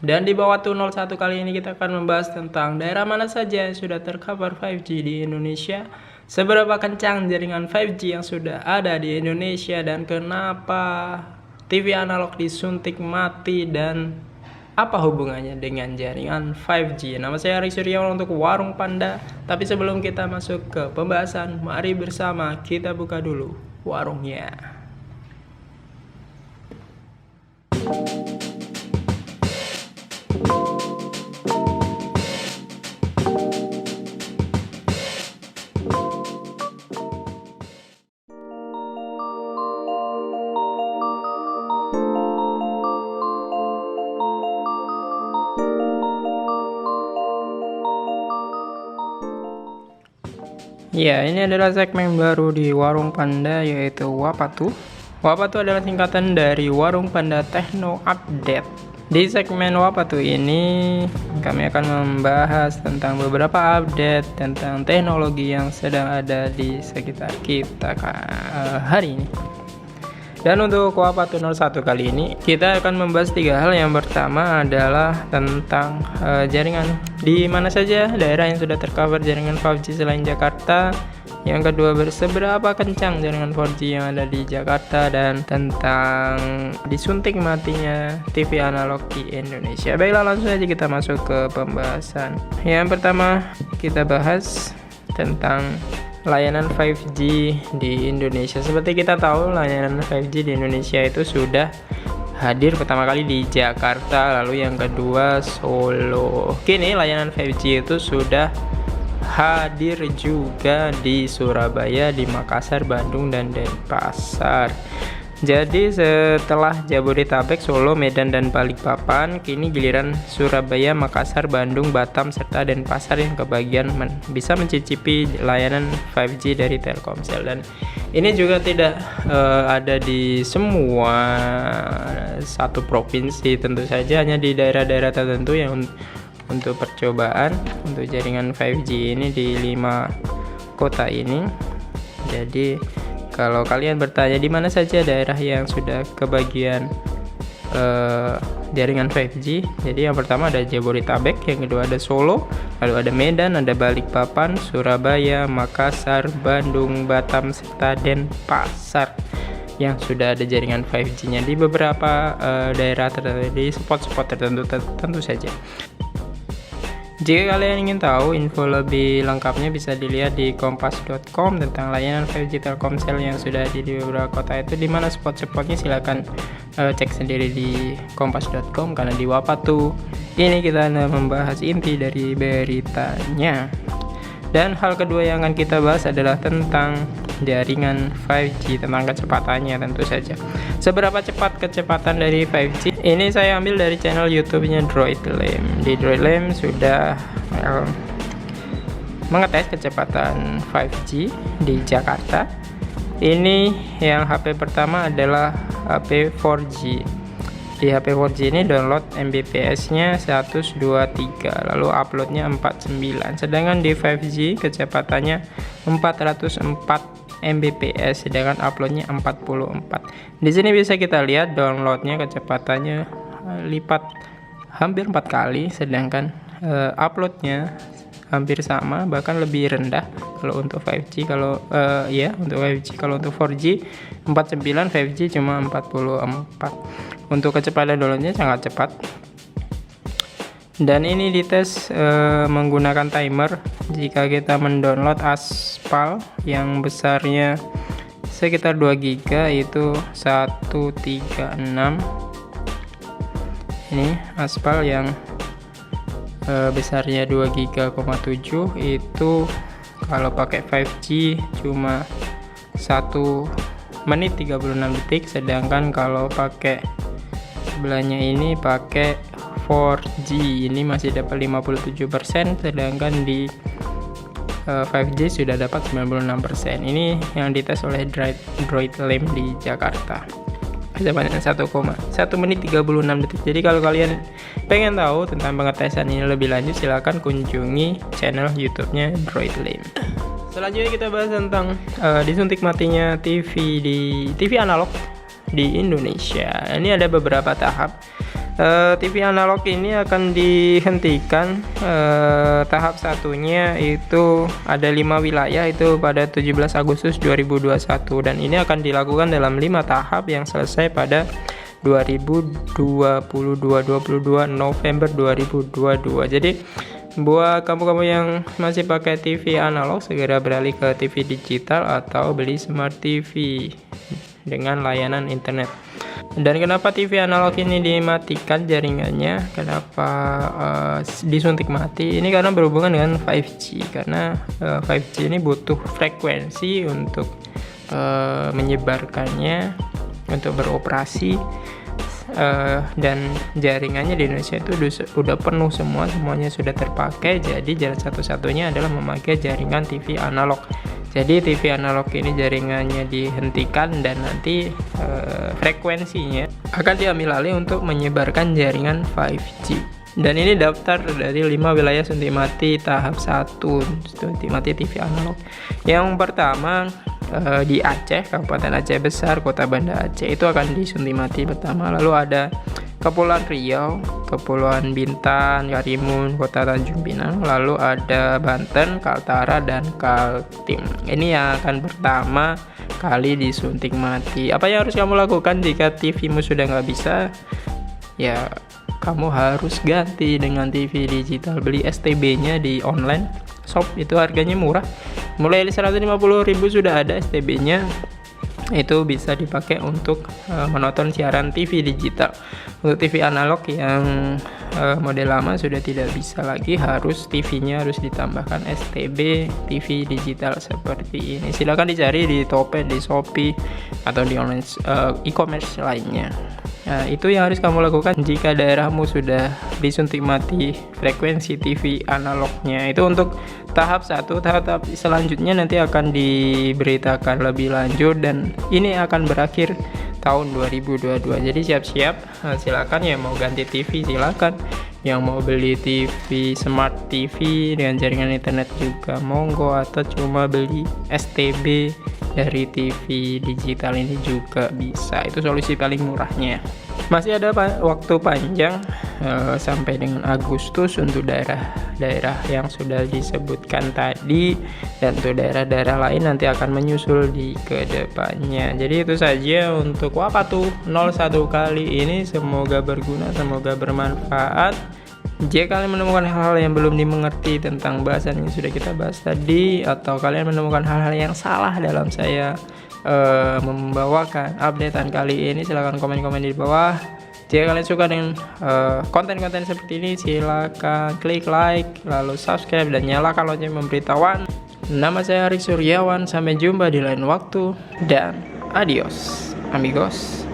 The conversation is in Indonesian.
Dan di bawah tuh 01 kali ini kita akan membahas tentang daerah mana saja yang sudah tercover 5G di Indonesia, seberapa kencang jaringan 5G yang sudah ada di Indonesia, dan kenapa TV analog disuntik mati, dan apa hubungannya dengan jaringan 5G. Nama saya Arik Suryawan untuk Warung Panda. Tapi sebelum kita masuk ke pembahasan, mari bersama kita buka dulu warungnya. Ya, ini adalah segmen baru di Warung Panda, yaitu Wapatu. Wapatu adalah singkatan dari Warung Panda Techno Update. Di segmen Wapatu ini, kami akan membahas tentang beberapa update tentang teknologi yang sedang ada di sekitar kita hari ini. Dan untuk Wapatu 01 kali ini, kita akan membahas 3 hal. Yang pertama adalah tentang jaringan di mana saja daerah yang sudah tercover jaringan 5G selain Jakarta. Yang kedua, seberapa kencang jaringan 4G yang ada di Jakarta, dan tentang disuntik matinya TV analog di Indonesia. Baiklah, langsung saja kita masuk ke pembahasan. Yang pertama, kita bahas tentang layanan 5G di Indonesia. Seperti kita tahu, layanan 5G di Indonesia itu sudah hadir pertama kali di Jakarta, lalu yang kedua Solo. Kini layanan 5G itu sudah hadir juga di Surabaya, di Makassar, Bandung, dan Denpasar. Jadi setelah Jabodetabek, Solo, Medan, dan Balikpapan, kini giliran Surabaya, Makassar, Bandung, Batam, serta Denpasar yang kebagian bisa mencicipi layanan 5G dari Telkomsel. Dan ini juga tidak ada di semua satu provinsi, tentu saja hanya di daerah-daerah tertentu yang untuk percobaan untuk jaringan 5G ini di 5 kota ini. Jadi kalau kalian bertanya di mana saja daerah yang sudah kebagian jaringan 5G, jadi yang pertama ada Jabodetabek, yang kedua ada Solo, lalu ada Medan, ada Balikpapan, Surabaya, Makassar, Bandung, Batam, serta Denpasar yang sudah ada jaringan 5G-nya di beberapa daerah tertentu, di spot-spot tertentu tentu saja. Jika kalian ingin tahu info lebih lengkapnya, bisa dilihat di kompas.com tentang layanan 5G Telkomsel yang sudah ada di beberapa kota itu. Di mana spot-spotnya silahkan cek sendiri di kompas.com, karena di Wapatu ini kita membahas inti dari beritanya. Dan hal kedua yang akan kita bahas adalah tentang jaringan 5G, tentang kecepatannya tentu saja. Seberapa cepat kecepatan dari 5G? Ini saya ambil dari channel YouTube-nya DroidLame. Di DroidLame sudah mengetes kecepatan 5G di Jakarta. Ini yang HP pertama adalah HP 4G. Di HP 4G ini download Mbps-nya 123, lalu uploadnya 49. Sedangkan di 5G kecepatannya 404 Mbps, sedangkan uploadnya 44. Di sini bisa kita lihat downloadnya kecepatannya hampir 4 kali, sedangkan uploadnya hampir sama, bahkan lebih rendah kalau untuk 5G. Untuk 5G, kalau untuk 4G 49, 5G cuma 44. Untuk kecepatan downloadnya sangat cepat. Dan ini dites menggunakan timer. Jika kita mendownload Aspal yang besarnya sekitar 2 GB, itu 136. Ini Aspal yang besarnya 2 GB,7, itu kalau pakai 5G cuma 1 menit 36 detik, sedangkan kalau pakai sebelahnya ini pakai 4G ini masih dapat 57%, sedangkan di 5G sudah dapat 96%. Ini yang dites oleh DroidLame di Jakarta. Kecepatan 1 menit 36 detik. Jadi kalau kalian pengen tahu tentang pengetesan ini lebih lanjut, silahkan kunjungi channel YouTube-nya DroidLame. Selanjutnya kita bahas tentang disuntik matinya TV analog di Indonesia. Ini ada beberapa tahap. TV analog ini akan dihentikan. Tahap satunya itu ada 5 wilayah itu pada 17 Agustus 2021 dan ini akan dilakukan dalam 5 tahap yang selesai pada 22 November 2022. Jadi buat kamu-kamu yang masih pakai TV analog, segera beralih ke TV digital atau beli smart TV dengan layanan internet. Dan kenapa TV analog ini dimatikan jaringannya? Kenapa disuntik mati? Ini karena berhubungan dengan 5G. Karena 5G ini butuh frekuensi untuk menyebarkannya, untuk beroperasi. Dan jaringannya di Indonesia itu udah penuh semuanya sudah terpakai, jadi jalan satu-satunya adalah memakai jaringan TV analog. Jadi TV analog ini jaringannya dihentikan dan nanti frekuensinya akan diambil alih untuk menyebarkan jaringan 5G. Dan ini daftar dari 5 wilayah suntik mati tahap 1 suntik mati TV analog. Yang pertama di Aceh, Kabupaten Aceh Besar, Kota Banda Aceh itu akan disuntik mati pertama. Lalu ada Kepulauan Riau, Kepulauan Bintan, Karimun, Kota Tanjung Pinang, lalu ada Banten, Kaltara, dan Kaltim. Ini yang akan pertama kali disuntik mati. Apa yang harus kamu lakukan jika TV-mu sudah nggak bisa? Ya, kamu harus ganti dengan TV digital. Beli STB-nya di online shop, itu harganya murah. Mulai 150.000 sudah ada STB-nya. Itu bisa dipakai untuk menonton siaran TV digital. Untuk TV analog yang model lama sudah tidak bisa lagi, harus TV-nya harus ditambahkan STB TV digital seperti ini. Silakan dicari di Topet, di Shopee, atau di online e-commerce lainnya. Nah, itu yang harus kamu lakukan jika daerahmu sudah disuntik mati frekuensi TV analognya. Itu untuk tahap 1. Tahap selanjutnya nanti akan diberitakan lebih lanjut dan ini akan berakhir tahun 2022. Jadi siap-siap, silakan yang mau ganti TV silakan, yang mau beli TV smart TV dengan jaringan internet juga monggo, atau cuma beli STB dari TV digital ini juga bisa. Itu solusi paling murahnya. Masih ada waktu panjang sampai dengan Agustus untuk daerah-daerah yang sudah disebutkan tadi, dan untuk daerah-daerah lain nanti akan menyusul di kedepannya. Jadi itu saja untuk Wapatu 01 kali ini. Semoga berguna, semoga bermanfaat. Jika kalian menemukan hal-hal yang belum dimengerti tentang bahasan yang sudah kita bahas tadi, atau kalian menemukan hal-hal yang salah dalam saya membawakan updatean kali ini, silahkan komen-komen di bawah. Jika kalian suka dengan konten-konten seperti ini, silahkan klik like, lalu subscribe, dan nyalakan lonceng pemberitahuan. Nama saya Arik Suryawan, sampai jumpa di lain waktu, dan adios amigos.